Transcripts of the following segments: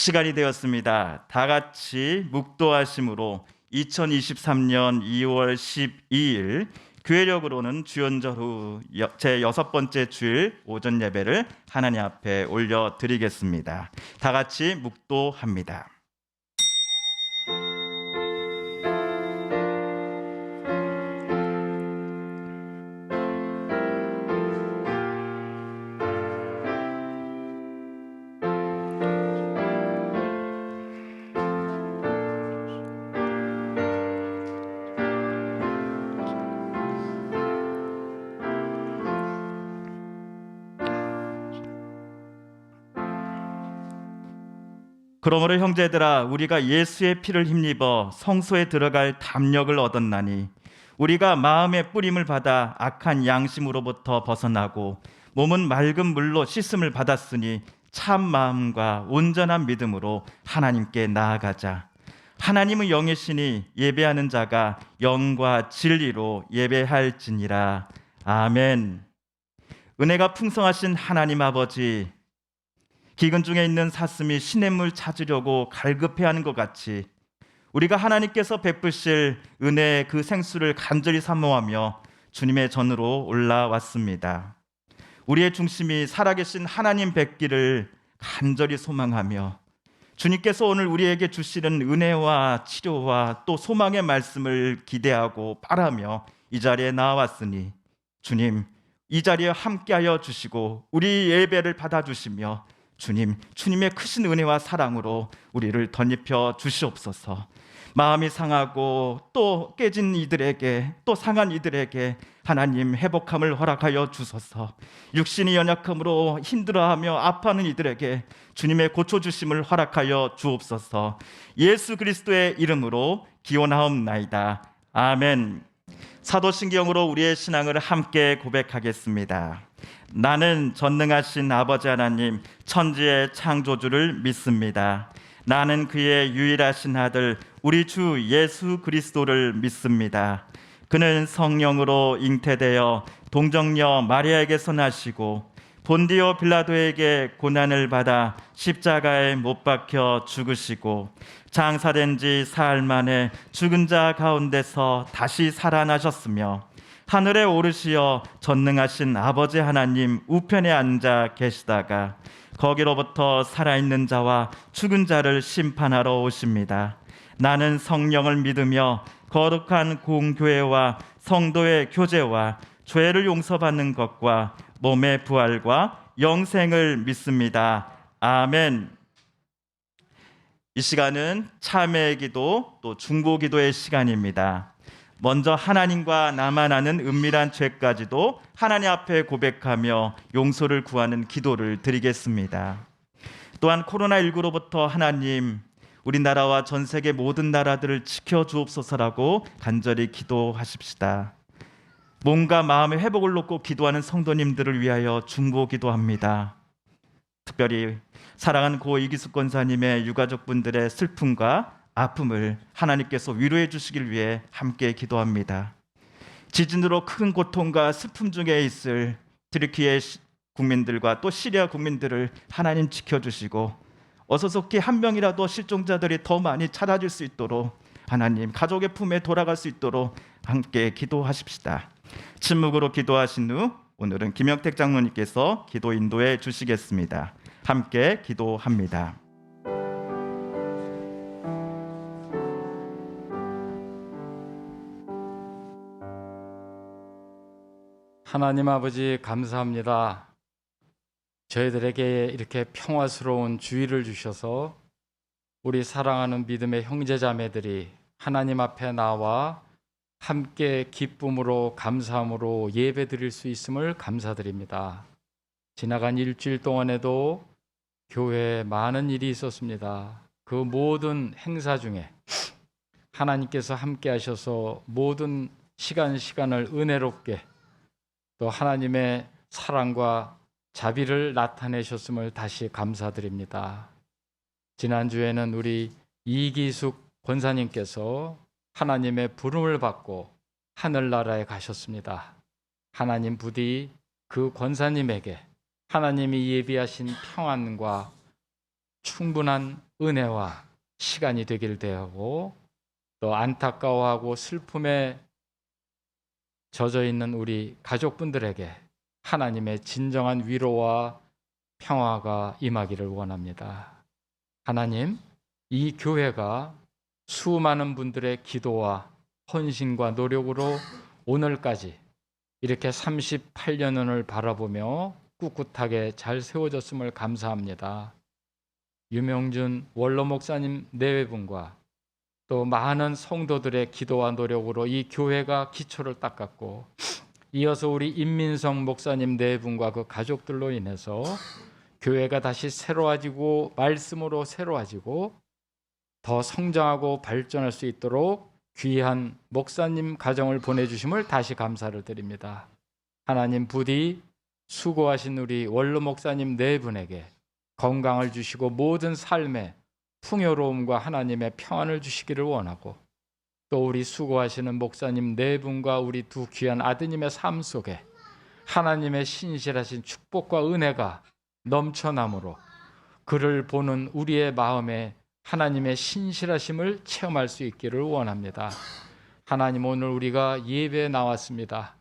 시간이 되었습니다. 다 같이 묵도하심으로 2023년 2월 12일 교회력으로는 주연절 후 제6번째 주일 오전 예배를 하나님 앞에 올려드리겠습니다. 다 같이 묵도합니다. 그러므로 형제들아, 우리가 예수의 피를 힘입어 성소에 들어갈 담력을 얻었나니 우리가 마음의 뿌림을 받아 악한 양심으로부터 벗어나고 몸은 맑은 물로 씻음을 받았으니 참 마음과 온전한 믿음으로 하나님께 나아가자. 하나님은 영이시니 예배하는 자가 영과 진리로 예배할지니라. 아멘. 은혜가 풍성하신 하나님 아버지, 기근 중에 있는 사슴이 시냇물 찾으려고 갈급해하는 것 같이 우리가 하나님께서 베푸실 은혜의 그 생수를 간절히 사모하며 주님의 전으로 올라왔습니다. 우리의 중심이 살아계신 하나님 뵙기를 간절히 소망하며 주님께서 오늘 우리에게 주시는 은혜와 치료와 또 소망의 말씀을 기대하고 바라며 이 자리에 나왔으니 주님, 이 자리에 함께하여 주시고 우리 예배를 받아주시며 주님의 크신 은혜와 사랑으로 우리를 덧입혀 주시옵소서. 마음이 상하고 또 깨진 이들에게, 또 상한 이들에게 하나님 회복함을 허락하여 주소서. 육신이 연약함으로 힘들어하며 아파하는 이들에게 주님의 고쳐주심을 허락하여 주옵소서. 예수 그리스도의 이름으로 기원하옵나이다. 아멘. 사도신경으로 우리의 신앙을 함께 고백하겠습니다. 나는 전능하신 아버지 하나님, 천지의 창조주를 믿습니다. 나는 그의 유일하신 아들 우리 주 예수 그리스도를 믿습니다. 그는 성령으로 잉태되어 동정녀 마리아에게서 나시고 본디오 빌라도에게 고난을 받아 십자가에 못 박혀 죽으시고 장사된 지 사흘 만에 죽은 자 가운데서 다시 살아나셨으며 하늘에 오르시어 전능하신 아버지 하나님 우편에 앉아 계시다가 거기로부터 살아있는 자와 죽은 자를 심판하러 오십니다. 나는 성령을 믿으며 거룩한 공교회와 성도의 교제와 죄를 용서받는 것과 몸의 부활과 영생을 믿습니다. 아멘. 이 시간은 참회의 기도 또 중보 기도의 시간입니다. 먼저 하나님과 나만 아는 은밀한 죄까지도 하나님 앞에 고백하며 용서를 구하는 기도를 드리겠습니다. 또한 코로나19로부터 하나님, 우리나라와 전 세계 모든 나라들을 지켜주옵소서라고 간절히 기도하십시다. 몸과 마음의 회복을 놓고 기도하는 성도님들을 위하여 중보 기도합니다. 특별히 사랑하는 고 이기숙 권사님의 유가족분들의 슬픔과 아픔을 하나님께서 위로해 주시길 위해 함께 기도합니다. 지진으로 큰 고통과 슬픔 중에 있을 트르키예 국민들과 또 시리아 국민들을 하나님 지켜주시고 어서 속히 한 명이라도 실종자들이 더 많이 찾아질 수 있도록 하나님 가족의 품에 돌아갈 수 있도록 함께 기도하십시다. 침묵으로 기도하신 후 오늘은 김영택 장로님께서 기도 인도해 주시겠습니다. 함께 기도합니다. 하나님 아버지 감사합니다. 저희들에게 이렇게 평화스러운 주의를 주셔서 우리 사랑하는 믿음의 형제자매들이 하나님 앞에 나와 함께 기쁨으로 감사함으로 예배 드릴 수 있음을 감사드립니다. 지나간 일주일 동안에도 교회에 많은 일이 있었습니다. 그 모든 행사 중에 하나님께서 함께 하셔서 모든 시간을 은혜롭게 또 하나님의 사랑과 자비를 나타내셨음을 다시 감사드립니다. 지난주에는 우리 이기숙 권사님께서 하나님의 부름을 받고 하늘나라에 가셨습니다. 하나님 부디 그 권사님에게 하나님이 예비하신 평안과 충분한 은혜와 시간이 되길 대하고, 또 안타까워하고 슬픔에 젖어 있는 우리 가족분들에게 하나님의 진정한 위로와 평화가 임하기를 원합니다. 하나님, 이 교회가 수많은 분들의 기도와 헌신과 노력으로 오늘까지 이렇게 38년을 바라보며 꿋꿋하게 잘 세워졌음을 감사합니다. 유명준 원로 목사님 내외분과 또 많은 성도들의 기도와 노력으로 이 교회가 기초를 닦았고, 이어서 우리 임민성 목사님 내외분과 그 가족들로 인해서 교회가 다시 새로워지고 말씀으로 새로워지고 더 성장하고 발전할 수 있도록 귀한 목사님 가정을 보내주심을 다시 감사를 드립니다. 하나님, 부디 수고하신 우리 원로 목사님 네 분에게 건강을 주시고 모든 삶에 풍요로움과 하나님의 평안을 주시기를 원하고, 또 우리 수고하시는 목사님 네 분과 우리 두 귀한 아드님의 삶 속에 하나님의 신실하신 축복과 은혜가 넘쳐나므로 그를 보는 우리의 마음에 하나님의 신실하심을 체험할 수 있기를 원합니다. 하나님, 오늘 우리가 예배에 나왔습니다.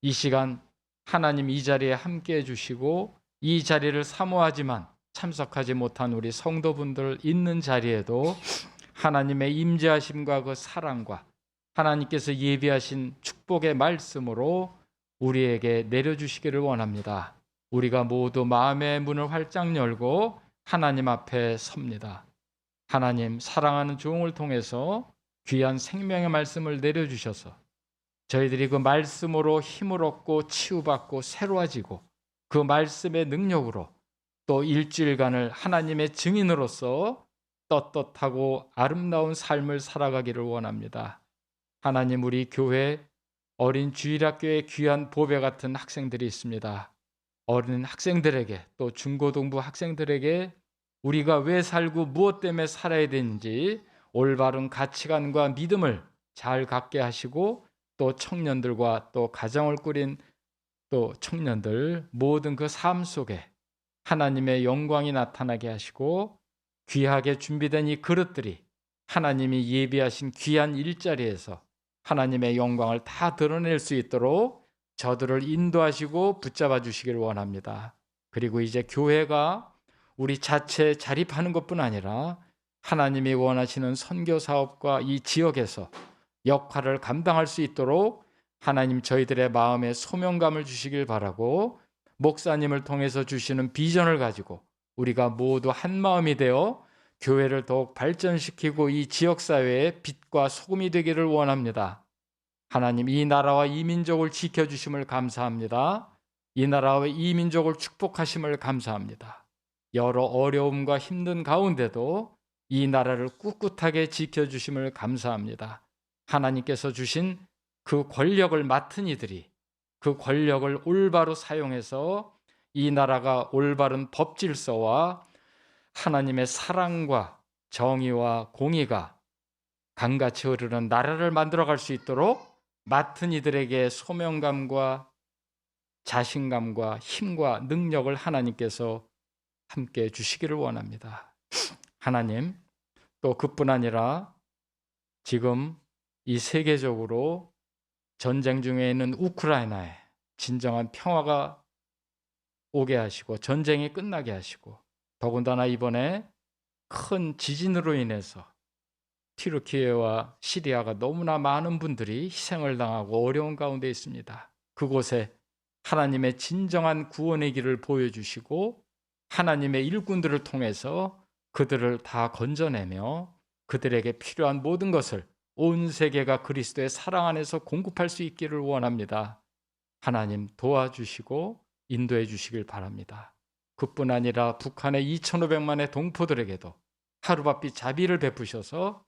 이 시간 하나님 이 자리에 함께해 주시고, 이 자리를 사모하지만 참석하지 못한 우리 성도분들 있는 자리에도 하나님의 임재하심과 그 사랑과 하나님께서 예비하신 축복의 말씀으로 우리에게 내려주시기를 원합니다. 우리가 모두 마음의 문을 활짝 열고 하나님 앞에 섭니다. 하나님, 사랑하는 종을 통해서 귀한 생명의 말씀을 내려주셔서 저희들이 그 말씀으로 힘을 얻고 치유받고 새로워지고, 그 말씀의 능력으로 또 일주일간을 하나님의 증인으로서 떳떳하고 아름다운 삶을 살아가기를 원합니다. 하나님, 우리 교회 어린 주일학교에 귀한 보배 같은 학생들이 있습니다. 어린 학생들에게, 또 중고등부 학생들에게 우리가 왜 살고 무엇 때문에 살아야 되는지 올바른 가치관과 믿음을 잘 갖게 하시고, 또 청년들과 또 가정을 꾸린 또 청년들 모든 그 삶 속에 하나님의 영광이 나타나게 하시고, 귀하게 준비된 이 그릇들이 하나님이 예비하신 귀한 일자리에서 하나님의 영광을 다 드러낼 수 있도록 저들을 인도하시고 붙잡아 주시기를 원합니다. 그리고 이제 교회가 우리 자체 자립하는 것뿐 아니라 하나님이 원하시는 선교 사업과 이 지역에서 역할을 감당할 수 있도록 하나님, 저희들의 마음에 소명감을 주시길 바라고, 목사님을 통해서 주시는 비전을 가지고 우리가 모두 한 마음이 되어 교회를 더욱 발전시키고 이 지역사회의 빛과 소금이 되기를 원합니다. 하나님, 이 나라와 이 민족을 지켜주심을 감사합니다. 이 나라와 이 민족을 축복하심을 감사합니다. 여러 어려움과 힘든 가운데도 이 나라를 꿋꿋하게 지켜주심을 감사합니다. 하나님께서 주신 그 권력을 맡은 이들이 그 권력을 올바로 사용해서 이 나라가 올바른 법 질서와 하나님의 사랑과 정의와 공의가 강같이 흐르는 나라를 만들어갈 수 있도록 맡은 이들에게 소명감과 자신감과 힘과 능력을 하나님께서 함께 주시기를 원합니다. 하나님, 또 그뿐 아니라 지금 이 세계적으로 전쟁 중에 있는 우크라이나에 진정한 평화가 오게 하시고 전쟁이 끝나게 하시고, 더군다나 이번에 큰 지진으로 인해서 튀르키예와 시리아가 너무나 많은 분들이 희생을 당하고 어려운 가운데 있습니다. 그곳에 하나님의 진정한 구원의 길을 보여주시고 하나님의 일꾼들을 통해서 그들을 다 건져내며 그들에게 필요한 모든 것을 온 세계가 그리스도의 사랑 안에서 공급할 수 있기를 원합니다. 하나님, 도와주시고 인도해 주시길 바랍니다. 그뿐 아니라 북한의 2,500만의 동포들에게도 하루바삐 자비를 베푸셔서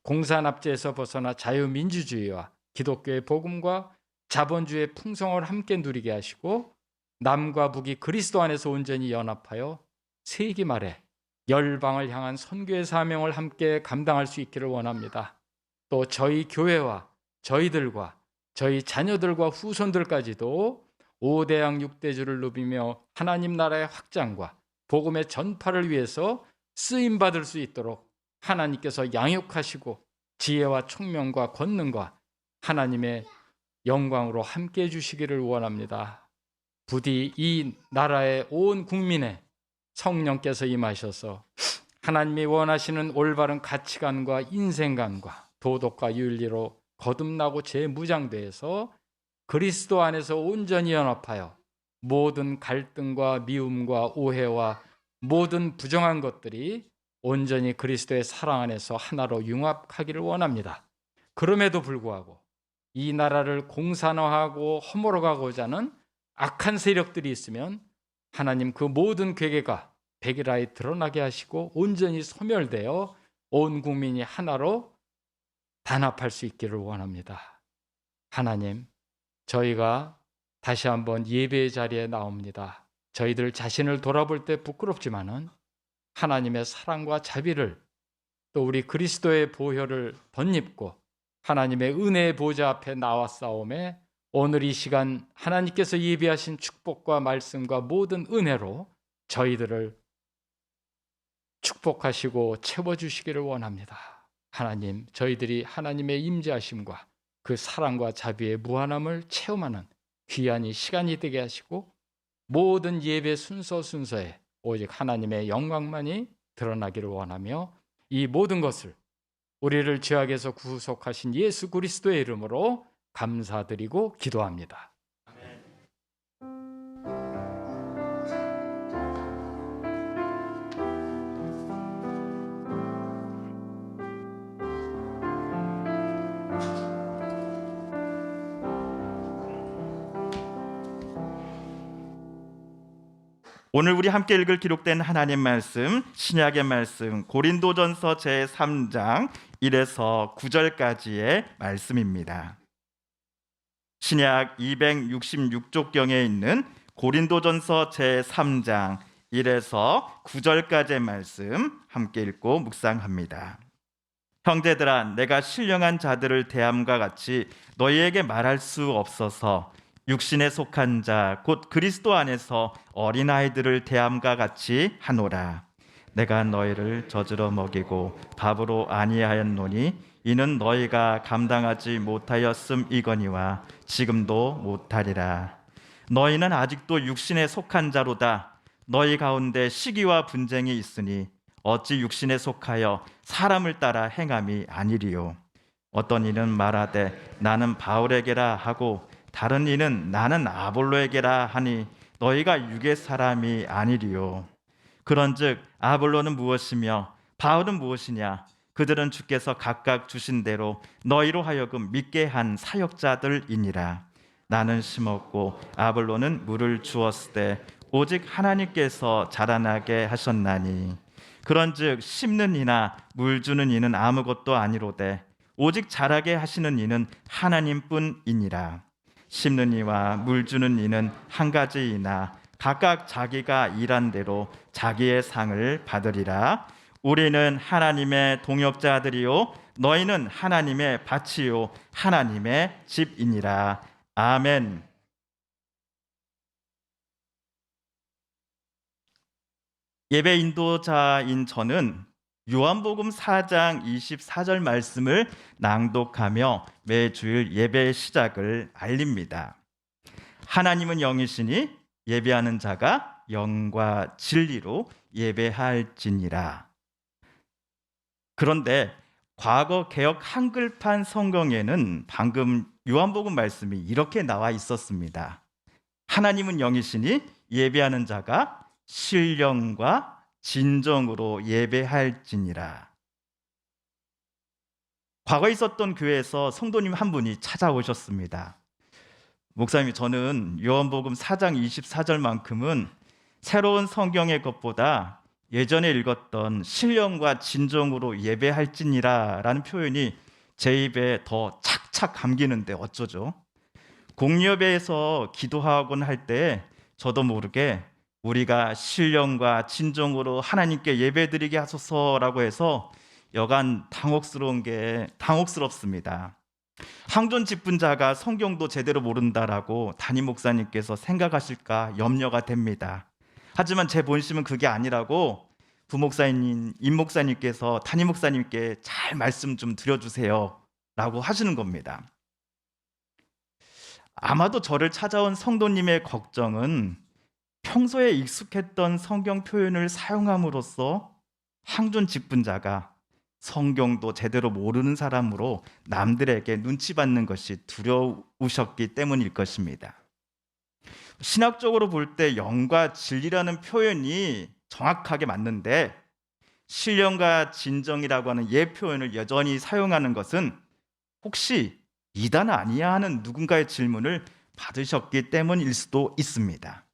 공산압제에서 벗어나 자유민주주의와 기독교의 복음과 자본주의의 풍성을 함께 누리게 하시고, 남과 북이 그리스도 안에서 온전히 연합하여 세기 말에 열방을 향한 선교의 사명을 함께 감당할 수 있기를 원합니다. 또 저희 교회와 저희들과 저희 자녀들과 후손들까지도 5대양 6대주를 누비며 하나님 나라의 확장과 복음의 전파를 위해서 쓰임 받을 수 있도록 하나님께서 양육하시고 지혜와 총명과 권능과 하나님의 영광으로 함께 해 주시기를 원합니다. 부디 이 나라의 온 국민에 성령께서 임하셔서 하나님이 원하시는 올바른 가치관과 인생관과 도덕과 윤리로 거듭나고 재무장돼서 그리스도 안에서 온전히 연합하여 모든 갈등과 미움과 오해와 모든 부정한 것들이 온전히 그리스도의 사랑 안에서 하나로 융합하기를 원합니다. 그럼에도 불구하고 이 나라를 공산화하고 허물어가고자 하는 악한 세력들이 있으면 하나님 그 모든 괴계가 백일하에 드러나게 하시고 온전히 소멸되어 온 국민이 하나로 단합할 수 있기를 원합니다. 하나님, 저희가 다시 한번 예배의 자리에 나옵니다. 저희들 자신을 돌아볼 때 부끄럽지만은 하나님의 사랑과 자비를 또 우리 그리스도의 보혈을 덧입고 하나님의 은혜의 보좌 앞에 나와 싸움에 오늘 이 시간 하나님께서 예비하신 축복과 말씀과 모든 은혜로 저희들을 축복하시고 채워주시기를 원합니다. 하나님, 저희들이 하나님의 임재하심과 그 사랑과 자비의 무한함을 체험하는 귀한 이 시간이 되게 하시고 모든 예배 순서에 오직 하나님의 영광만이 드러나기를 원하며 이 모든 것을 우리를 죄악에서 구속하신 예수 그리스도의 이름으로 감사드리고 기도합니다. 오늘 우리 함께 읽을 기록된 하나님 말씀, 신약의 말씀 고린도전서 제3장 1에서 9절까지의 말씀입니다. 신약 266쪽경에 있는 고린도전서 제3장 1에서 9절까지의 말씀 함께 읽고 묵상합니다. 형제들아, 내가 신령한 자들을 대함과 같이 너희에게 말할 수 없어서 육신에 속한 자 곧 그리스도 안에서 어린아이들을 대함과 같이 하노라. 내가 너희를 젖으러 먹이고 밥으로 아니하였노니 이는 너희가 감당하지 못하였음이거니와 지금도 못하리라. 너희는 아직도 육신에 속한 자로다. 너희 가운데 시기와 분쟁이 있으니 어찌 육신에 속하여 사람을 따라 행함이 아니리요. 어떤 이는 말하되 나는 바울에게라 하고 다른 이는 나는 아볼로에게라 하니 너희가 육의 사람이 아니리요. 그런즉 아볼로는 무엇이며 바울은 무엇이냐? 그들은 주께서 각각 주신 대로 너희로 하여금 믿게 한 사역자들이니라. 나는 심었고 아볼로는 물을 주었을 때 오직 하나님께서 자라나게 하셨나니 그런즉 심는 이나 물 주는 이는 아무것도 아니로되 오직 자라게 하시는 이는 하나님뿐이니라. 심는 이와 물 주는 이는 한 가지이나 각각 자기가 일한 대로 자기의 상을 받으리라. 우리는 하나님의 동역자들이요 너희는 하나님의 밭이요 하나님의 집이니라. 아멘. 예배 인도자인 저는 요한복음 4장 24절 말씀을 낭독하며 매주일 예배의 시작을 알립니다. 하나님은 영이시니 예배하는 자가 영과 진리로 예배할지니라. 그런데 과거 개역 한글판 성경에는 방금 요한복음 말씀이 이렇게 나와 있었습니다. 하나님은 영이시니 예배하는 자가 신령과 진정으로 예배할지니라. 과거에 있었던 교회에서 성도님 한 분이 찾아오셨습니다. 목사님, 저는 요한복음 4장 24절만큼은 새로운 성경의 것보다 예전에 읽었던 신령과 진정으로 예배할지니라 라는 표현이 제 입에 더 착착 감기는데 어쩌죠? 공예배에서 기도하곤 할 때 저도 모르게 우리가 신령과 진정으로 하나님께 예배드리게 하소서라고 해서 여간 당혹스럽습니다. 항존 직분자가 성경도 제대로 모른다라고 담임 목사님께서 생각하실까 염려가 됩니다. 하지만 제 본심은 그게 아니라고 부목사님, 임목사님께서 담임 목사님께 잘 말씀 좀 드려주세요 라고 하시는 겁니다. 아마도 저를 찾아온 성도님의 걱정은 평소에 익숙했던 성경 표현을 사용함으로써 항존 직분자가 성경도 제대로 모르는 사람으로 남들에게 눈치 받는 것이 두려우셨기 때문일 것입니다. 신학적으로 볼 때 영과 진리라는 표현이 정확하게 맞는데 신령과 진정이라고 하는 예 표현을 여전히 사용하는 것은 혹시 이단 아니야 하는 누군가의 질문을 받으셨기 때문일 수도 있습니다.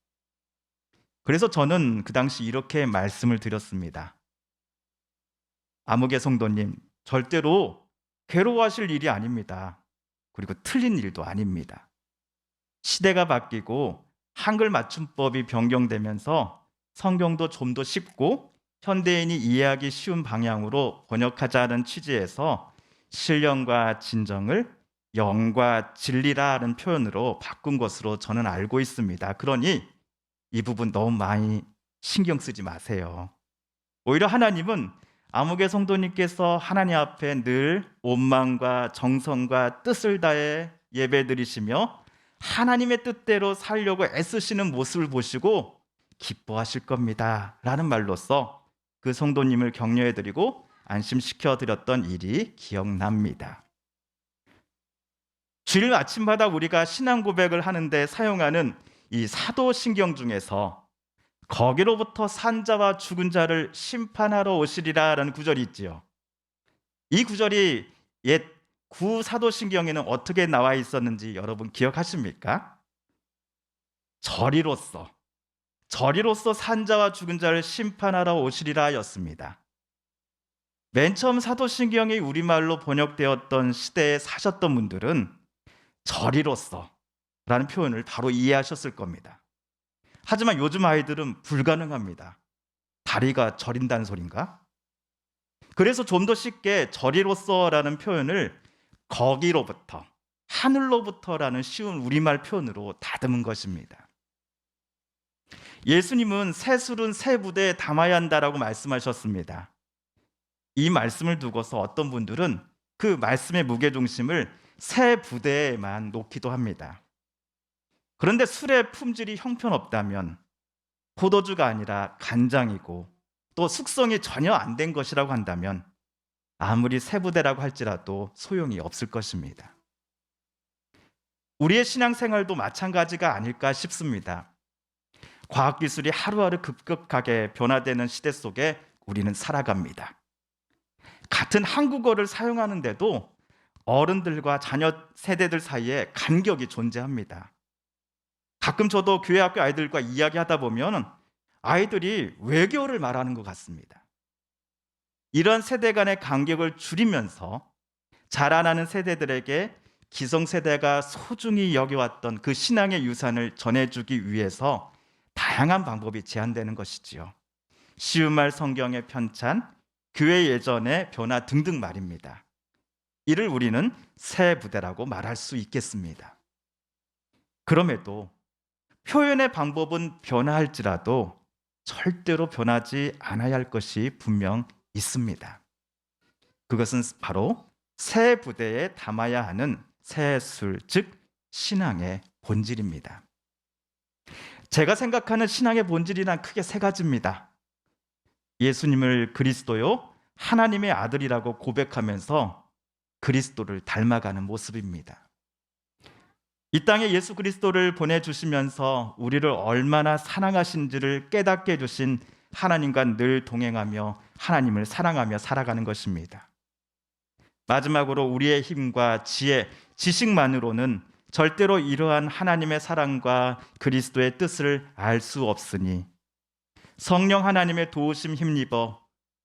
그래서 저는 그 당시 이렇게 말씀을 드렸습니다. 아무개 성도님, 절대로 괴로워하실 일이 아닙니다. 그리고 틀린 일도 아닙니다. 시대가 바뀌고 한글 맞춤법이 변경되면서 성경도 좀 더 쉽고 현대인이 이해하기 쉬운 방향으로 번역하자는 취지에서 신령과 진정을 영과 진리라는 표현으로 바꾼 것으로 저는 알고 있습니다. 그러니 이 부분 너무 많이 신경 쓰지 마세요. 오히려 하나님은 아무개 성도님께서 하나님 앞에 늘 온 마음과 정성과 뜻을 다해 예배드리시며 하나님의 뜻대로 살려고 애쓰시는 모습을 보시고 기뻐하실 겁니다 라는 말로써 그 성도님을 격려해드리고 안심시켜드렸던 일이 기억납니다. 주일 아침마다 우리가 신앙 고백을 하는데 사용하는 이 사도신경 중에서 거기로부터 산자와 죽은 자를 심판하러 오시리라 라는 구절이 있지요. 이 구절이 옛 구사도신경에는 어떻게 나와 있었는지 여러분 기억하십니까? 저리로서 산자와 죽은 자를 심판하러 오시리라 였습니다. 맨 처음 사도신경이 우리말로 번역되었던 시대에 사셨던 분들은 저리로서 라는 표현을 바로 이해하셨을 겁니다. 하지만 요즘 아이들은 불가능합니다. 다리가 저린다는 소린가? 그래서 좀 더 쉽게 저리로서라는 표현을 거기로부터, 하늘로부터라는 쉬운 우리말 표현으로 다듬은 것입니다. 예수님은 새 술은 새 부대에 담아야 한다라고 말씀하셨습니다. 이 말씀을 두고서 어떤 분들은 그 말씀의 무게중심을 새 부대에만 놓기도 합니다. 그런데 술의 품질이 형편없다면 포도주가 아니라 간장이고 또 숙성이 전혀 안 된 것이라고 한다면 아무리 새 부대라고 할지라도 소용이 없을 것입니다. 우리의 신앙생활도 마찬가지가 아닐까 싶습니다. 과학기술이 하루하루 급격하게 변화되는 시대 속에 우리는 살아갑니다. 같은 한국어를 사용하는데도 어른들과 자녀 세대들 사이에 간격이 존재합니다. 가끔 저도 교회 학교 아이들과 이야기하다 보면 아이들이 외계어를 말하는 것 같습니다. 이런 세대 간의 간격을 줄이면서 자라나는 세대들에게 기성세대가 소중히 여겨왔던 그 신앙의 유산을 전해주기 위해서 다양한 방법이 제한되는 것이지요. 쉬운 말 성경의 편찬, 교회 예전의 변화 등등 말입니다. 이를 우리는 새 부대라고 말할 수 있겠습니다. 그럼에도 표현의 방법은 변화할지라도 절대로 변하지 않아야 할 것이 분명 있습니다. 그것은 바로 새 부대에 담아야 하는 새술, 즉 신앙의 본질입니다. 제가 생각하는 신앙의 본질이란 크게 세 가지입니다. 예수님을 그리스도요, 하나님의 아들이라고 고백하면서 그리스도를 닮아가는 모습입니다. 이 땅에 예수 그리스도를 보내주시면서 우리를 얼마나 사랑하신지를 깨닫게 해주신 하나님과 늘 동행하며 하나님을 사랑하며 살아가는 것입니다. 마지막으로 우리의 힘과 지혜, 지식만으로는 절대로 이러한 하나님의 사랑과 그리스도의 뜻을 알 수 없으니 성령 하나님의 도우심 힘입어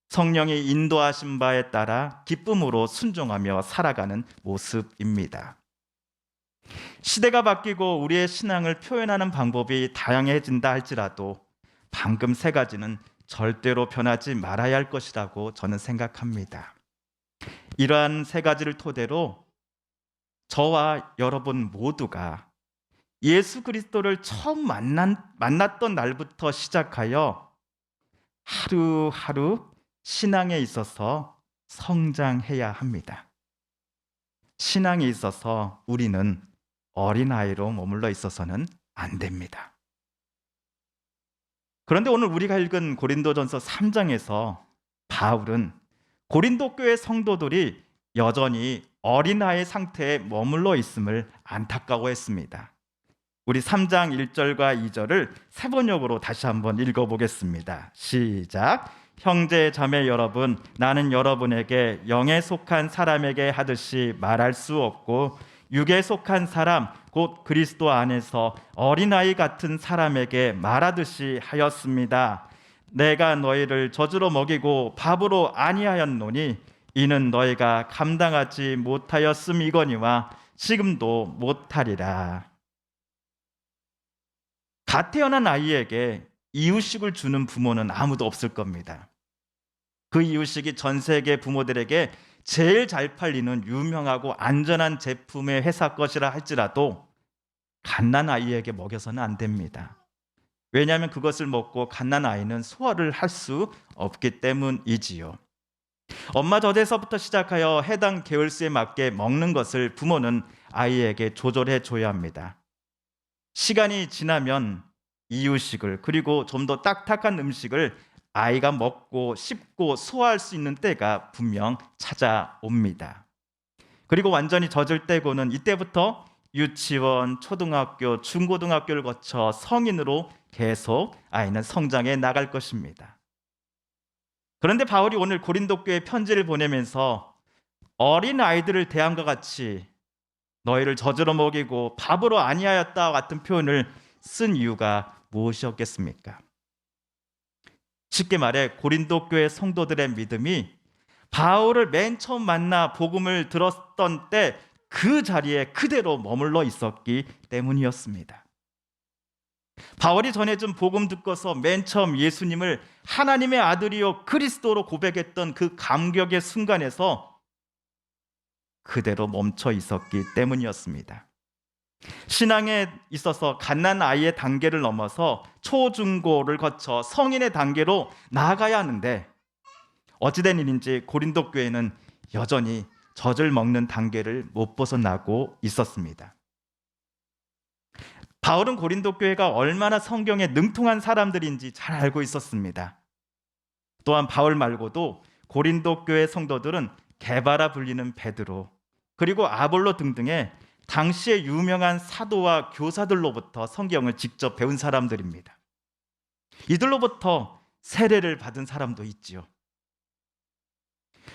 성령의 인도하신 바에 따라 기쁨으로 순종하며 살아가는 모습입니다. 시대가 바뀌고 우리의 신앙을 표현하는 방법이 다양해진다 할지라도 방금 세 가지는 절대로 변하지 말아야 할 것이라고 저는 생각합니다. 이러한 세 가지를 토대로 저와 여러분 모두가 예수 그리스도를 처음 만났던 날부터 시작하여 하루하루 신앙에 있어서 성장해야 합니다. 신앙에 있어서 우리는 어린아이로 머물러 있어서는 안 됩니다. 그런데 오늘 우리가 읽은 고린도전서 3장에서 바울은 고린도 교회 성도들이 여전히 어린아이 상태에 머물러 있음을 안타까워했습니다. 우리 3장 1절과 2절을 세 번역으로 다시 한번 읽어보겠습니다. 시작. 형제 자매 여러분, 나는 여러분에게 영에 속한 사람에게 하듯이 말할 수 없고 육에 속한 사람 곧 그리스도 안에서 어린아이 같은 사람에게 말하듯이 하였습니다. 내가 너희를 젖으로 먹이고 밥으로 아니하였노니 이는 너희가 감당하지 못하였음이거니와 지금도 못하리라. 갓 태어난 아이에게 이유식을 주는 부모는 아무도 없을 겁니다. 그 이유식이 전 세계 부모들에게 제일 잘 팔리는 유명하고 안전한 제품의 회사 것이라 할지라도 갓난 아이에게 먹여서는 안 됩니다. 왜냐하면 그것을 먹고 갓난 아이는 소화를 할 수 없기 때문이지요. 엄마 젖에서부터 시작하여 해당 계열수에 맞게 먹는 것을 부모는 아이에게 조절해 줘야 합니다. 시간이 지나면 이유식을 그리고 좀 더 딱딱한 음식을 아이가 먹고 씹고 소화할 수 있는 때가 분명 찾아옵니다. 그리고 완전히 젖을 떼고는 이때부터 유치원, 초등학교, 중고등학교를 거쳐 성인으로 계속 아이는 성장해 나갈 것입니다. 그런데 바울이 오늘 고린도 교회에 편지를 보내면서 어린 아이들을 대함과 같이 너희를 젖으로 먹이고 밥으로 아니하였다 같은 표현을 쓴 이유가 무엇이었겠습니까? 쉽게 말해 고린도 교회 성도들의 믿음이 바울을 맨 처음 만나 복음을 들었던 때 그 자리에 그대로 머물러 있었기 때문이었습니다. 바울이 전해준 복음 듣고서 맨 처음 예수님을 하나님의 아들이요 그리스도로 고백했던 그 감격의 순간에서 그대로 멈춰 있었기 때문이었습니다. 신앙에 있어서 갓난 아이의 단계를 넘어서 초중고를 거쳐 성인의 단계로 나아가야 하는데 어찌된 일인지 고린도 교회는 여전히 젖을 먹는 단계를 못 벗어나고 있었습니다. 바울은 고린도 교회가 얼마나 성경에 능통한 사람들인지 잘 알고 있었습니다. 또한 바울 말고도 고린도 교회 성도들은 게바라 불리는 베드로 그리고 아볼로 등등의 당시의 유명한 사도와 교사들로부터 성경을 직접 배운 사람들입니다. 이들로부터 세례를 받은 사람도 있지요.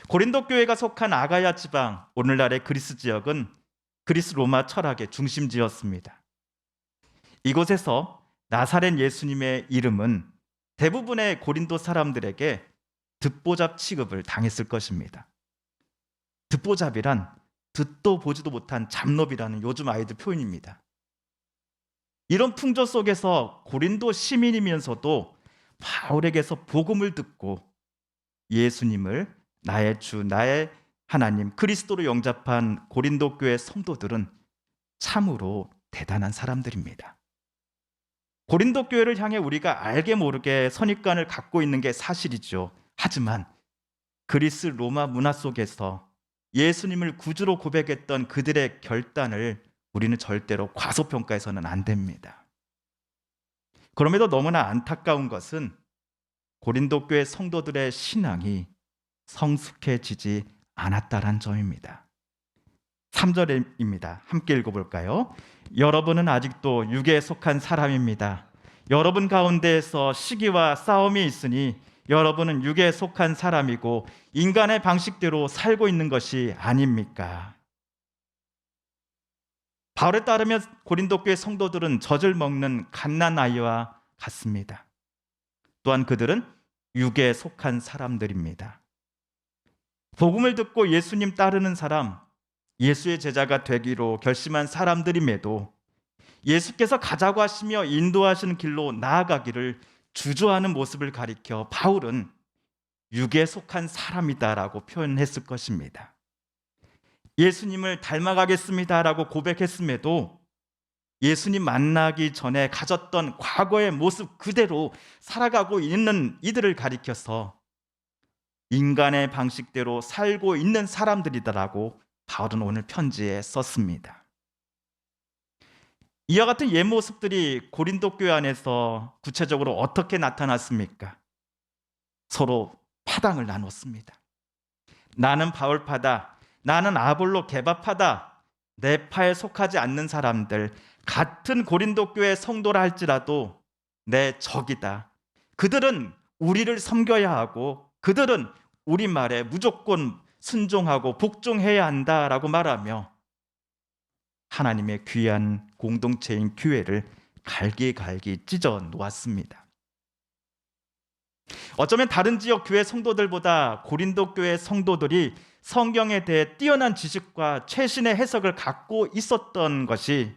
고린도 교회가 속한 아가야 지방, 오늘날의 그리스 지역은 그리스 로마 철학의 중심지였습니다. 이곳에서 나사렛 예수님의 이름은 대부분의 고린도 사람들에게 듣보잡 취급을 당했을 것입니다. 듣보잡이란 듣도 보지도 못한 잡놈이라는 요즘 아이들 표현입니다. 이런 풍조 속에서 고린도 시민이면서도 바울에게서 복음을 듣고 예수님을 나의 주, 나의 하나님 그리스도로 영접한 고린도 교회 성도들은 참으로 대단한 사람들입니다. 고린도 교회를 향해 우리가 알게 모르게 선입관을 갖고 있는 게 사실이죠. 하지만 그리스 로마 문화 속에서 예수님을 구주로 고백했던 그들의 결단을 우리는 절대로 과소평가해서는 안 됩니다. 그럼에도 너무나 안타까운 것은 고린도 교회 성도들의 신앙이 성숙해지지 않았다는 점입니다. 3절입니다. 함께 읽어볼까요? 여러분은 아직도 육에 속한 사람입니다. 여러분 가운데에서 시기와 싸움이 있으니 여러분은 육에 속한 사람이고 인간의 방식대로 살고 있는 것이 아닙니까? 바울에 따르면 고린도 교회 성도들은 젖을 먹는 갓난아이와 같습니다. 또한 그들은 육에 속한 사람들입니다. 복음을 듣고 예수님 따르는 사람, 예수의 제자가 되기로 결심한 사람들임에도 예수께서 가자고 하시며 인도하시는 길로 나아가기를 주저하는 모습을 가리켜 바울은 육에 속한 사람이다라고 표현했을 것입니다. 예수님을 닮아가겠습니다라고 고백했음에도 예수님 만나기 전에 가졌던 과거의 모습 그대로 살아가고 있는 이들을 가리켜서 인간의 방식대로 살고 있는 사람들이다라고 바울은 오늘 편지에 썼습니다. 이와 같은 옛 모습들이 고린도 교회 안에서 구체적으로 어떻게 나타났습니까? 서로 파당을 나눴습니다. 나는 바울파다, 나는 아볼로 게바파다. 내 파에 속하지 않는 사람들, 같은 고린도 교회 성도라 할지라도 내 적이다. 그들은 우리를 섬겨야 하고 그들은 우리 말에 무조건 순종하고 복종해야 한다라고 말하며 하나님의 귀한 공동체인 교회를 갈기갈기 찢어 놓았습니다. 어쩌면 다른 지역 교회 성도들보다 고린도 교회 성도들이 성경에 대해 뛰어난 지식과 최신의 해석을 갖고 있었던 것이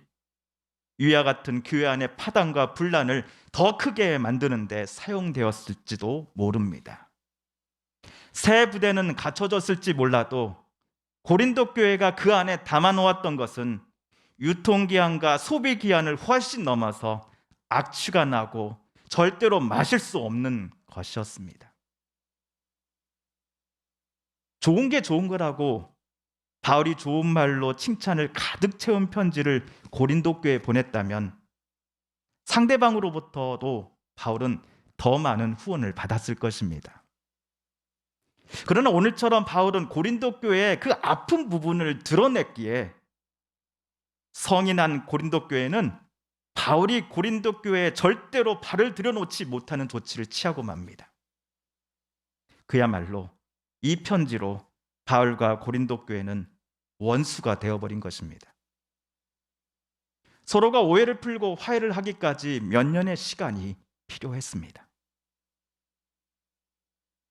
위와 같은 교회 안의 파당과 분란을 더 크게 만드는 데 사용되었을지도 모릅니다. 새 부대는 갖춰졌을지 몰라도 고린도 교회가 그 안에 담아놓았던 것은 유통기한과 소비기한을 훨씬 넘어서 악취가 나고 절대로 마실 수 없는 것이었습니다. 좋은 게 좋은 거라고 바울이 좋은 말로 칭찬을 가득 채운 편지를 고린도 교회에 보냈다면 상대방으로부터도 바울은 더 많은 후원을 받았을 것입니다. 그러나 오늘처럼 바울은 고린도 교회의 그 아픈 부분을 드러냈기에 성이 난 고린도 교회는 바울이 고린도 교회에 절대로 발을 들여놓지 못하는 조치를 취하고 맙니다. 그야말로 이 편지로 바울과 고린도 교회는 원수가 되어버린 것입니다. 서로가 오해를 풀고 화해를 하기까지 몇 년의 시간이 필요했습니다.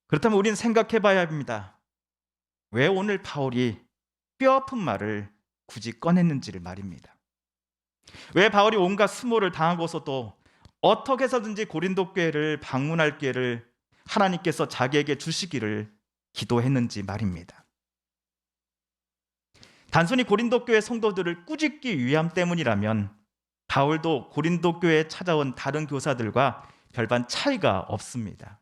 그렇다면 우리는 생각해 봐야 합니다. 왜 오늘 바울이 뼈아픈 말을 굳이 꺼냈는지를 말입니다. 왜 바울이 온갖 수모를 당하고서도 어떻게 해서든지 고린도 교회를 방문할 기회를 하나님께서 자기에게 주시기를 기도했는지 말입니다. 단순히 고린도 교회 성도들을 꾸짖기 위함 때문이라면 바울도 고린도 교회에 찾아온 다른 교사들과 별반 차이가 없습니다.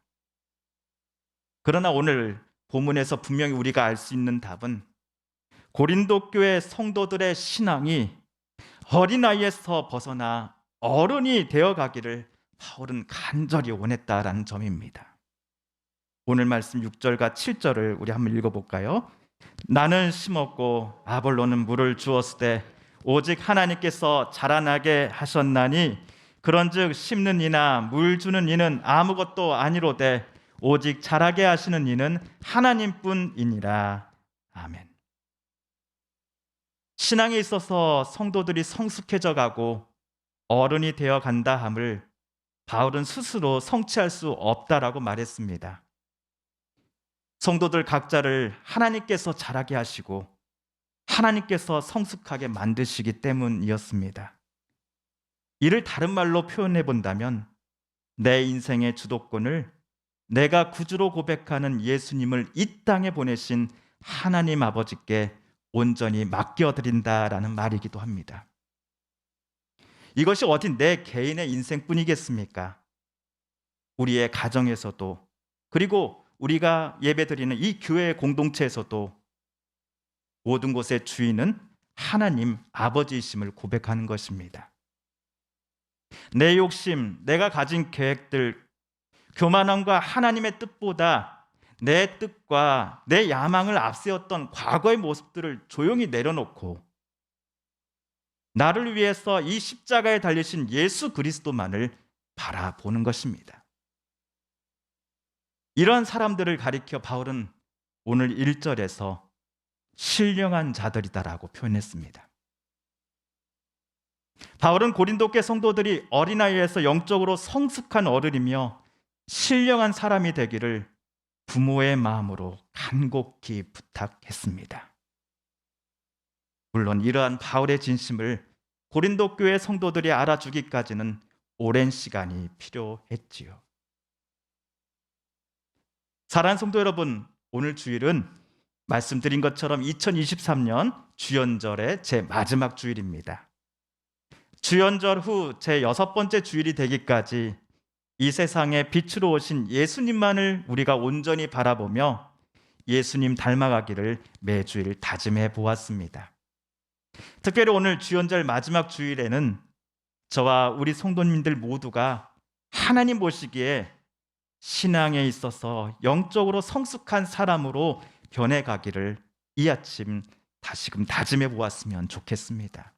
그러나 오늘 본문에서 분명히 우리가 알 수 있는 답은 고린도 교회 성도들의 신앙이 어린아이에서 벗어나 어른이 되어가기를 바울은 간절히 원했다라는 점입니다. 오늘 말씀 6절과 7절을 우리 한번 읽어볼까요? 나는 심었고 아볼로는 물을 주었으되 오직 하나님께서 자라나게 하셨나니 그런즉 심는 이나 물 주는 이는 아무것도 아니로되 오직 자라게 하시는 이는 하나님뿐이니라. 아멘. 신앙에 있어서 성도들이 성숙해져 가고 어른이 되어 간다 함을 바울은 스스로 성취할 수 없다라고 말했습니다. 성도들 각자를 하나님께서 자라게 하시고 하나님께서 성숙하게 만드시기 때문이었습니다. 이를 다른 말로 표현해 본다면 내 인생의 주도권을 내가 구주로 고백하는 예수님을 이 땅에 보내신 하나님 아버지께 온전히 맡겨드린다라는 말이기도 합니다. 이것이 어디 내 개인의 인생뿐이겠습니까? 우리의 가정에서도 그리고 우리가 예배드리는 이 교회 공동체에서도 모든 곳의 주인은 하나님 아버지이심을 고백하는 것입니다. 내 욕심, 내가 가진 계획들, 교만함과 하나님의 뜻보다 내 뜻과 내 야망을 앞세웠던 과거의 모습들을 조용히 내려놓고 나를 위해서 이 십자가에 달리신 예수 그리스도만을 바라보는 것입니다. 이런 사람들을 가리켜 바울은 오늘 1절에서 신령한 자들이다라고 표현했습니다. 바울은 고린도교 성도들이 어린아이에서 영적으로 성숙한 어른이며 신령한 사람이 되기를 부모의 마음으로 간곡히 부탁했습니다. 물론 이러한 바울의 진심을 고린도 교회 성도들이 알아주기까지는 오랜 시간이 필요했지요. 사랑하는 성도 여러분, 오늘 주일은 말씀드린 것처럼 2023년 주연절의 제 마지막 주일입니다. 주연절 후 제 6번째 주일이 되기까지 이 세상에 빛으로 오신 예수님만을 우리가 온전히 바라보며 예수님 닮아가기를 매주일 다짐해 보았습니다. 특별히 오늘 주연절 마지막 주일에는 저와 우리 성도님들 모두가 하나님 보시기에 신앙에 있어서 영적으로 성숙한 사람으로 변해가기를 이 아침 다시금 다짐해 보았으면 좋겠습니다.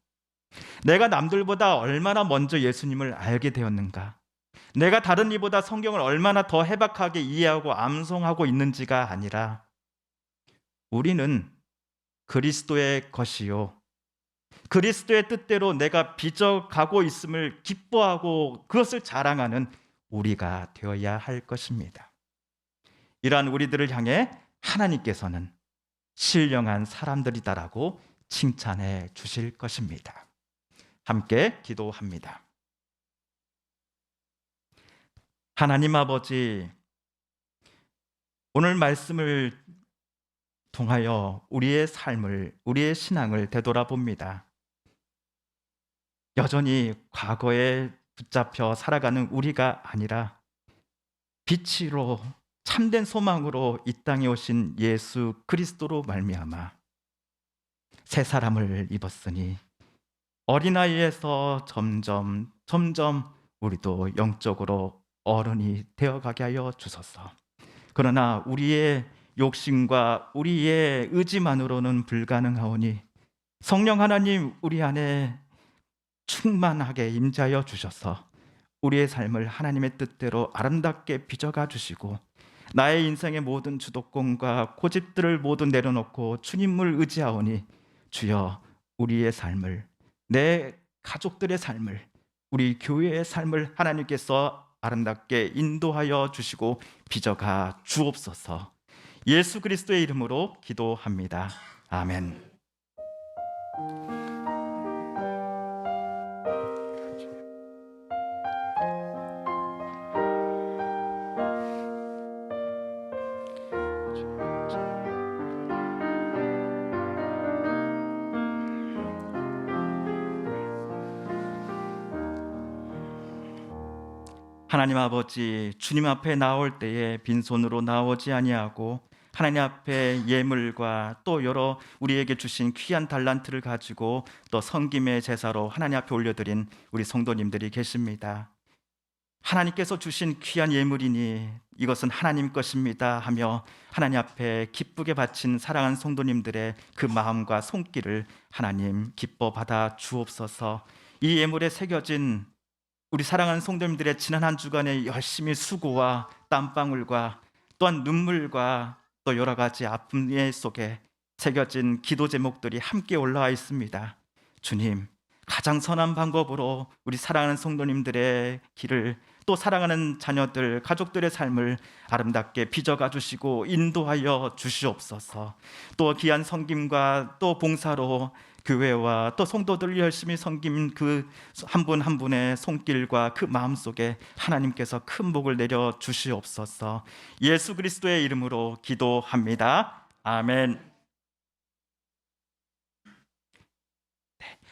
내가 남들보다 얼마나 먼저 예수님을 알게 되었는가? 내가 다른 이보다 성경을 얼마나 더 해박하게 이해하고 암송하고 있는지가 아니라 우리는 그리스도의 것이요, 그리스도의 뜻대로 내가 빚어가고 있음을 기뻐하고 그것을 자랑하는 우리가 되어야 할 것입니다. 이러한 우리들을 향해 하나님께서는 신령한 사람들이다라고 칭찬해 주실 것입니다. 함께 기도합니다. 하나님 아버지, 오늘 말씀을 통하여 우리의 삶을, 우리의 신앙을 되돌아봅니다. 여전히 과거에 붙잡혀 살아가는 우리가 아니라 빛으로 참된 소망으로 이 땅에 오신 예수 그리스도로 말미암아 새 사람을 입었으니 어린아이에서 점점 우리도 영적으로 어른이 되어가게 하여 주소서. 그러나 우리의 욕심과 우리의 의지만으로는 불가능하오니 성령 하나님 우리 안에 충만하게 임재하여 주셔서 우리의 삶을 하나님의 뜻대로 아름답게 빚어가 주시고 나의 인생의 모든 주도권과 고집들을 모두 내려놓고 주님을 의지하오니 주여, 우리의 삶을, 내 가족들의 삶을, 우리 교회의 삶을 하나님께서 아름답게 인도하여 주시고 빚어가 주옵소서. 예수 그리스도의 이름으로 기도합니다. 아멘. 하나님 아버지, 주님 앞에 나올 때에 빈손으로 나오지 아니하고 하나님 앞에 예물과 또 여러 우리에게 주신 귀한 달란트를 가지고 또 섬김의 제사로 하나님 앞에 올려드린 우리 성도님들이 계십니다. 하나님께서 주신 귀한 예물이니 이것은 하나님 것입니다 하며 하나님 앞에 기쁘게 바친 사랑하는 성도님들의 그 마음과 손길을 하나님 기뻐 받아 주옵소서. 이 예물에 새겨진 우리 사랑하는 성도님들의 지난 한 주간의 열심히 수고와 땀방울과 또한 눈물과 또 여러 가지 아픔 속에 새겨진 기도 제목들이 함께 올라와 있습니다. 주님, 가장 선한 방법으로 우리 사랑하는 성도님들의 길을, 또 사랑하는 자녀들, 가족들의 삶을 아름답게 빚어가 주시고 인도하여 주시옵소서. 또 귀한 섬김과 또 봉사로 교회와 또 성도들을 열심히 섬긴 그 한 분 한 분의 손길과 그 마음 속에 하나님께서 큰 복을 내려 주시옵소서. 예수 그리스도의 이름으로 기도합니다. 아멘.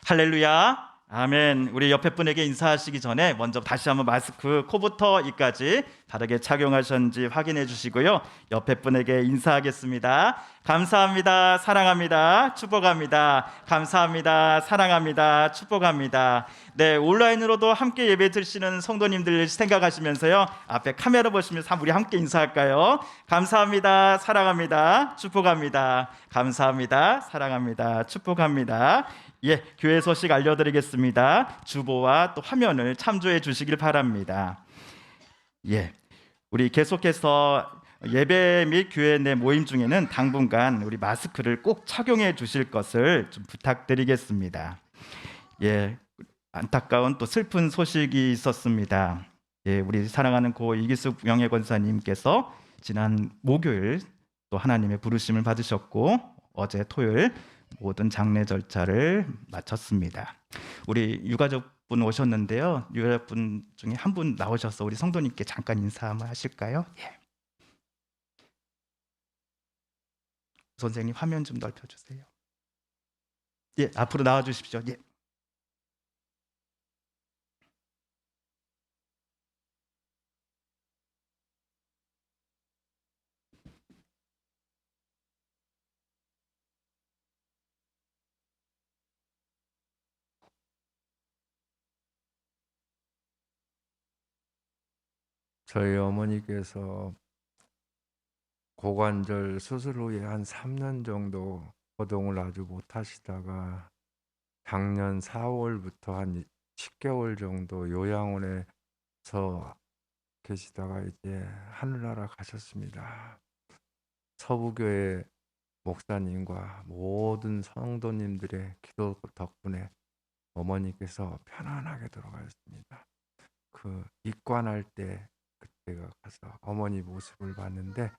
할렐루야. 아멘. 우리 옆에 분에게 인사하시기 전에 먼저 다시 한번 마스크 코부터 이까지 바르게 착용하셨는지 확인해 주시고요. 옆에 분에게 인사하겠습니다. 감사합니다. 사랑합니다. 축복합니다. 감사합니다. 사랑합니다. 축복합니다. 네, 온라인으로도 함께 예배 드리시는 성도님들 생각하시면서요. 앞에 카메라 보시면서 우리 함께 인사할까요? 감사합니다. 사랑합니다. 축복합니다. 감사합니다. 사랑합니다. 축복합니다. 예, 교회 소식 알려드리겠습니다. 주보와 또 화면을 참조해 주시길 바랍니다. 예, 우리 계속해서 예배 및 교회 내 모임 중에는 당분간 우리 마스크를 꼭 착용해 주실 것을 좀 부탁드리겠습니다. 예, 안타까운 또 슬픈 소식이 있었습니다. 예, 우리 사랑하는 고 이기숙 명예권사님께서 지난 목요일 또 하나님의 부르심을 받으셨고 어제 토요일 모든 장례 절차를 마쳤습니다. 우리 유가족분 오셨는데요. 유가족분 중에 한 분 나오셔서 우리 성도님께 잠깐 인사 한번 하실까요? 예. 선생님 화면 좀 넓혀주세요. 예, 앞으로 나와 주십시오. 예. 저희 어머니께서 고관절 수술 후에 한 3년 정도 거동을 아주 못하시다가 작년 4월부터 한 10개월 정도 요양원에서 계시다가 이제 하늘나라 가셨습니다. 서부교회 목사님과 모든 성도님들의 기도 덕분에 어머니께서 편안하게 돌아가셨습니다. 그 입관할 때 그때가 가서 어머니 모습을 봤는데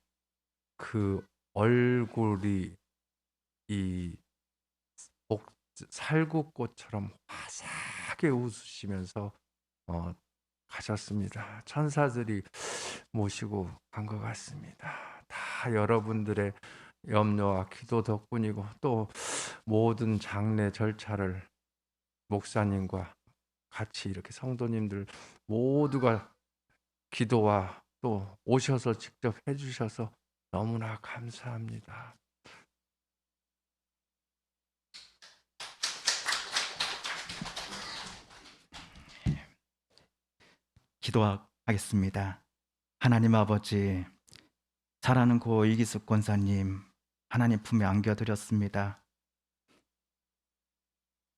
그 얼굴이 이 살구꽃처럼 화사하게 웃으시면서 가셨습니다. 천사들이 모시고 간 것 같습니다. 다 여러분들의 염려와 기도 덕분이고 또 모든 장례 절차를 목사님과 같이 이렇게 성도님들 모두가 기도와 또 오셔서 직접 해주셔서 너무나 감사합니다. 기도하겠습니다. 하나님 아버지, 잘하는 고 이기숙 권사님, 하나님 품에 안겨드렸습니다.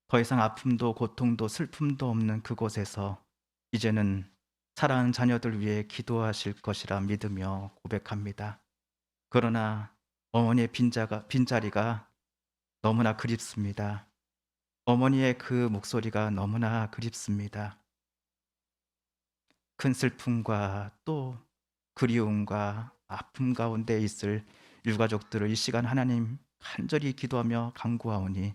더 이상 아픔도 고통도 슬픔도 없는 그곳에서 이제는 사랑하는 자녀들 위해 기도하실 것이라 믿으며 고백합니다. 그러나 어머니의 빈자리가 너무나 그립습니다. 어머니의 그 목소리가 너무나 그립습니다. 큰 슬픔과 또 그리움과 아픔 가운데 있을 유가족들을 이 시간 하나님 간절히 기도하며 간구하오니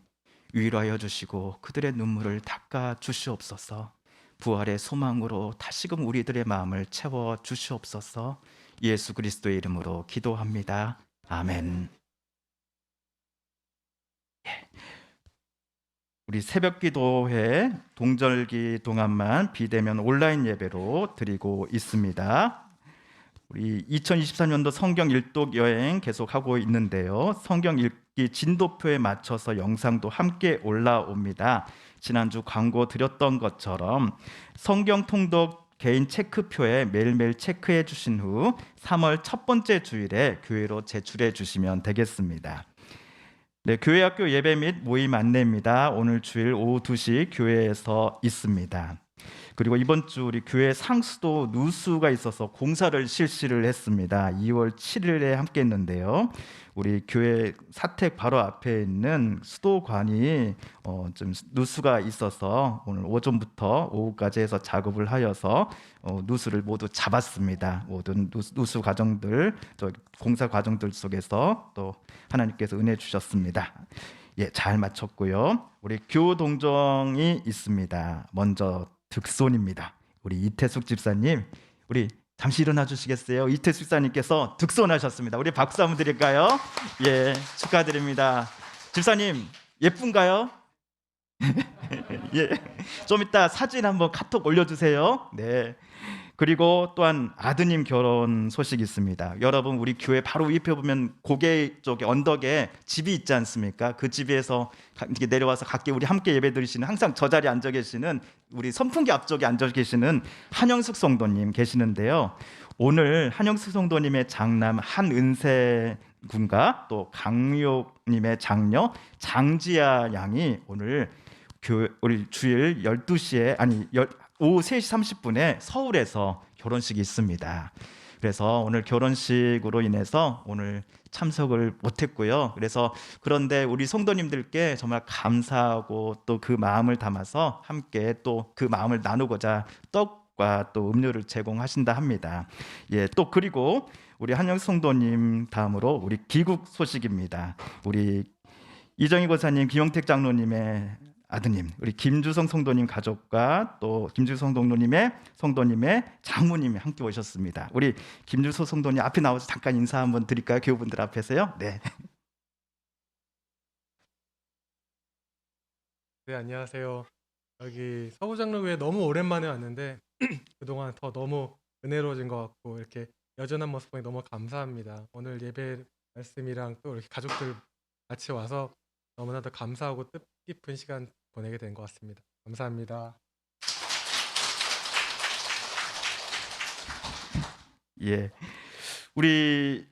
위로하여 주시고 그들의 눈물을 닦아 주시옵소서. 부활의 소망으로 다시금 우리들의 마음을 채워 주시옵소서. 예수 그리스도의 이름으로 기도합니다. 아멘. 우리 새벽 기도회 동절기 동안만 비대면 온라인 예배로 드리고 있습니다. 우리 2023년도 성경 일독 여행 계속하고 있는데요. 성경 읽기 진도표에 맞춰서 영상도 함께 올라옵니다. 지난주 광고 드렸던 것처럼 성경 통독 개인 체크표에 매일매일 체크해 주신 후 3월 첫 번째 주일에 교회로 제출해 주시면 되겠습니다. 네, 교회 학교 예배 및 모임 안내입니다. 오늘 주일 오후 2시 교회에서 있습니다. 그리고 이번 주 우리 교회 상수도 누수가 있어서 공사를 실시를 했습니다. 2월 7일에 함께 했는데요. 우리 교회 사택 바로 앞에 있는 수도관이 좀 누수가 있어서 오늘 오전부터 오후까지 해서 작업을 하여서 누수를 모두 잡았습니다. 모든 누수 과정들, 공사 과정들 속에서 또 하나님께서 은혜 주셨습니다. 예, 잘 마쳤고요. 우리 교동정이 있습니다. 먼저 득손입니다. 우리 이태숙 집사님, 우리 잠시 일어나 주시겠어요? 이태숙 집사님께서 득손하셨습니다. 우리 박수 한번 드릴까요? 예, 축하드립니다. 집사님 예쁜가요? 예, 좀 이따 사진 한번 카톡 올려주세요. 네. 그리고 또한 아드님 결혼 소식이 있습니다. 여러분, 우리 교회 바로 옆에 보면 고개 쪽에 언덕에 집이 있지 않습니까? 그 집에서 이렇게 내려와서 각기 우리 함께 예배 드리시는, 항상 저 자리에 앉아 계시는 우리 선풍기 앞쪽에 앉아 계시는 한영숙 성도님 계시는데요. 오늘 한영숙 성도님의 장남 한은세 군과 또 강유옥님의 장녀 장지아 양이 오늘 우리 주일 12시에 오후 3시 30분에 서울에서 결혼식이 있습니다. 그래서 오늘 결혼식으로 인해서 오늘 참석을 못했고요. 그런데 우리 성도님들께 정말 감사하고 또 그 마음을 담아서 함께 또 그 마음을 나누고자 떡과 또 음료를 제공하신다 합니다. 예, 또 그리고 우리 한영 성도님 다음으로 우리 귀국 소식입니다. 우리 이정희 권사님, 김용택 장로님의 아드님, 우리 김주성 성도님 가족과 또 김주성 성도님의 장모님이 함께 오셨습니다. 우리 김주성 성도님 앞에 나와서 잠깐 인사 한번 드릴까요? 교우분들 앞에서요. 네. 네, 안녕하세요. 여기 서구장로교회 너무 오랜만에 왔는데 그동안 더 너무 은혜로워진 것 같고 이렇게 여전한 모습 보니 너무 감사합니다. 오늘 예배 말씀이랑 또 이렇게 가족들 같이 와서 너무나도 감사하고 뜻깊은 시간 보내게 된 것 같습니다. 감사합니다. 예, 우리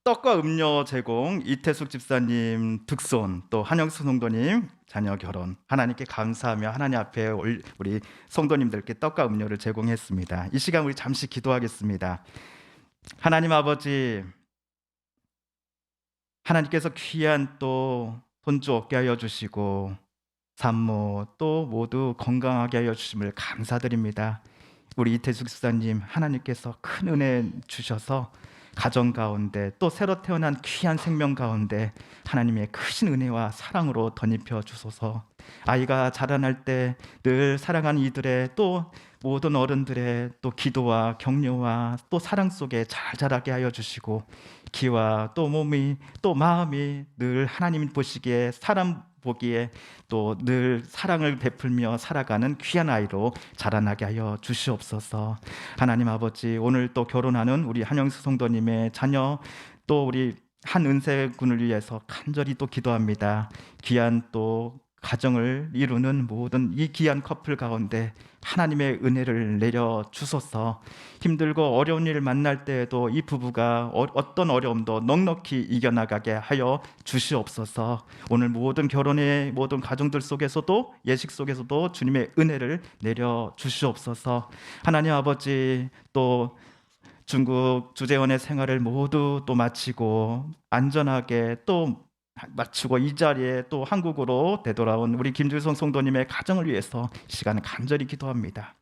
떡과 음료 제공 이태숙 집사님 득손, 또 한영수 성도님 자녀 결혼, 하나님께 감사하며 하나님 앞에 우리 성도님들께 떡과 음료를 제공했습니다. 이 시간 우리 잠시 기도하겠습니다. 하나님 아버지, 하나님께서 귀한 또 손주 얻게 하여 주시고 산모 또 모두 건강하게 하여 주심을 감사드립니다. 우리 이태숙 집사님, 하나님께서 큰 은혜 주셔서 가정 가운데 또 새로 태어난 귀한 생명 가운데 하나님의 크신 은혜와 사랑으로 덧입혀 주소서. 아이가 자라날 때 늘 사랑하는 이들의 또 모든 어른들의 또 기도와 격려와 또 사랑 속에 잘 자라게 하여 주시고, 기와 또 몸이 또 마음이 늘 하나님 보시기에, 사람 보기에 또 늘 사랑을 베풀며 살아가는 귀한 아이로 자라나게 하여 주시옵소서. 하나님 아버지, 오늘 또 결혼하는 우리 한영수 성도님의 자녀 또 우리 한은세 군을 위해서 간절히 또 기도합니다. 귀한 또 가정을 이루는 모든 이 귀한 커플 가운데 하나님의 은혜를 내려 주소서. 힘들고 어려운 일을 만날 때에도 이 부부가 어떤 어려움도 넉넉히 이겨나가게 하여 주시옵소서. 오늘 모든 결혼의 모든 가정들 속에서도 예식 속에서도 주님의 은혜를 내려 주시옵소서. 하나님 아버지, 또 중국 주재원의 생활을 모두 또 마치고 안전하게 또 마치고 이 자리에 또 한국으로 되돌아온 우리 김주성 성도님의 가정을 위해서 시간을 간절히 기도합니다.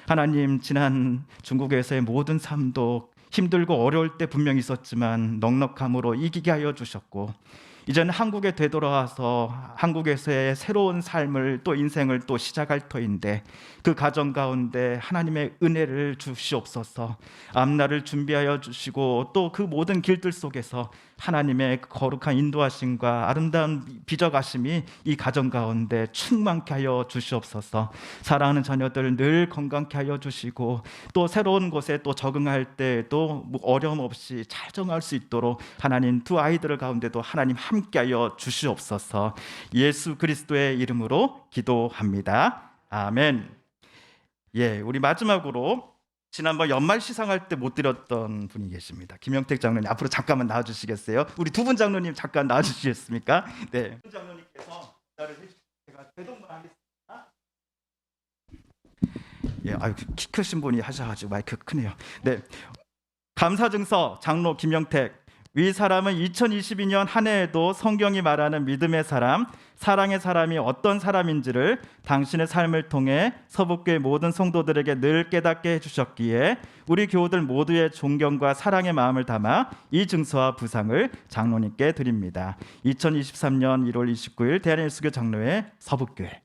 하나님, 지난 중국에서의 모든 삶도 힘들고 어려울 때 분명히 있었지만 넉넉함으로 이기게 하여 주셨고, 이제는 한국에 되돌아와서 한국에서의 새로운 삶을 또 인생을 또 시작할 터인데 그 가정 가운데 하나님의 은혜를 주시옵소서. 앞날을 준비하여 주시고 또 그 모든 길들 속에서 하나님의 거룩한 인도하심과 아름다운 빚어가심이 이 가정 가운데 충만케 하여 주시옵소서. 사랑하는 자녀들 늘 건강케 하여 주시고 또 새로운 곳에 또 적응할 때도 어려움 없이 잘 적응할 수 있도록 하나님 두 아이들 가운데도 하나님 함께하여 주시옵소서. 예수 그리스도의 이름으로 기도합니다. 아멘. 예, 우리 마지막으로 지난번 연말 시상할 때 못 드렸던 분이 계십니다. 김영택 장로님 앞으로 잠깐만 나와주시겠어요? 우리 두 분 장로님 잠깐 나와주시겠습니까? 네, 두 장로님께서 기다를 해주시고 제가 대동반하겠습니다. 예, 아유, 키 크신 분이 하셔가지고 마이크 크네요. 네, 감사증서 장로 김영택. 위 사람은 2022년 한 해에도 성경이 말하는 믿음의 사람, 사랑의 사람이 어떤 사람인지를 당신의 삶을 통해 서북교회 모든 성도들에게 늘 깨닫게 해주셨기에 우리 교우들 모두의 존경과 사랑의 마음을 담아 이 증서와 부상을 장로님께 드립니다. 2023년 1월 29일 대한예수교 장로회 서북교회.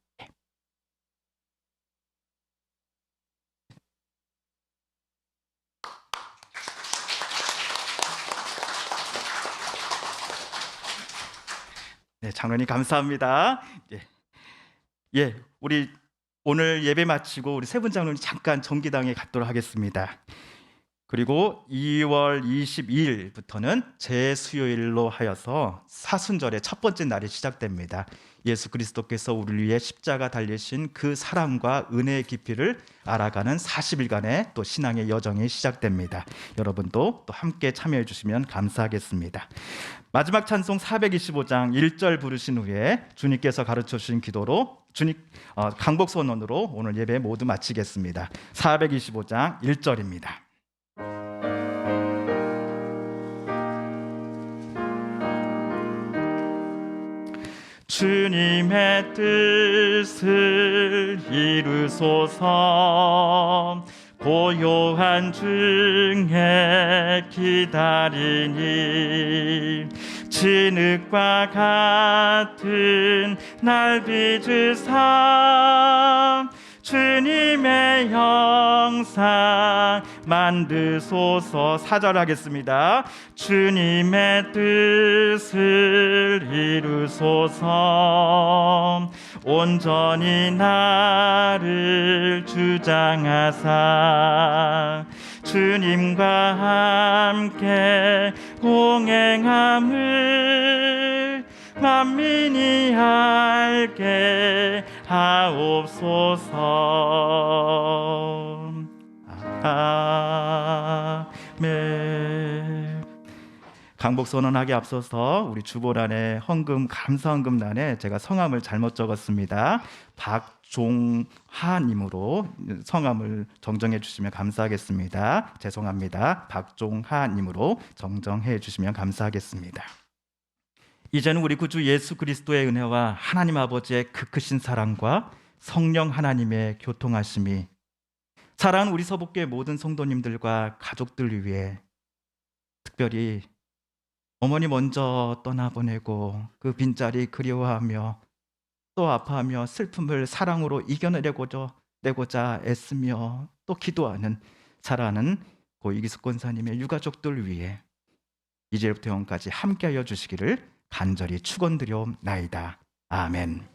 네, 장로님 감사합니다. 예, 우리 오늘 예배 마치고 우리 세 분 장로님 잠깐 정기당에 갔도록 하겠습니다. 그리고 2월 22일부터는 제수요일로 하여서 사순절의 첫 번째 날이 시작됩니다. 예수 그리스도께서 우리를 위해 십자가 달리신 그 사랑과 은혜의 깊이를 알아가는 40일간의 또 신앙의 여정이 시작됩니다. 여러분도 또 함께 참여해 주시면 감사하겠습니다. 마지막 찬송 425장 1절 부르신 후에 주님께서 가르쳐 주신 기도로 강복 선언으로 오늘 예배 모두 마치겠습니다. 425장 1절입니다. 주님의 뜻을 이루소서. 고요한 중에 기다리니 진흙과 같은 날 빚으사 주님의 형상 만드소서. 4절 하겠습니다. 주님의 뜻을 이루소서. 온전히 나를 주장하사 주님과 함께 동행함을 만민이 알게 하옵소서. 아멘. 강복 선언하기 앞서서 우리 주보란에 헌금 감사헌금란에 제가 성함을 잘못 적었습니다. 박종하님으로 성함을 정정해 주시면 감사하겠습니다. 죄송합니다. 박종하님으로 정정해 주시면 감사하겠습니다. 이제는 우리 구주 예수 그리스도의 은혜와 하나님 아버지의 그 크신 사랑과 성령 하나님의 교통하심이 사랑하는 우리 서북교회 모든 성도님들과 가족들 위해, 특별히 어머니 먼저 떠나보내고 그 빈자리 그리워하며 또 아파하며 슬픔을 사랑으로 이겨내고자 애쓰며 또 기도하는 사랑하는 고 이기숙 권사님의 유가족들 위해 이제부터 영원까지 함께하여 주시기를 간절히 축원드려옵나이다. 아멘.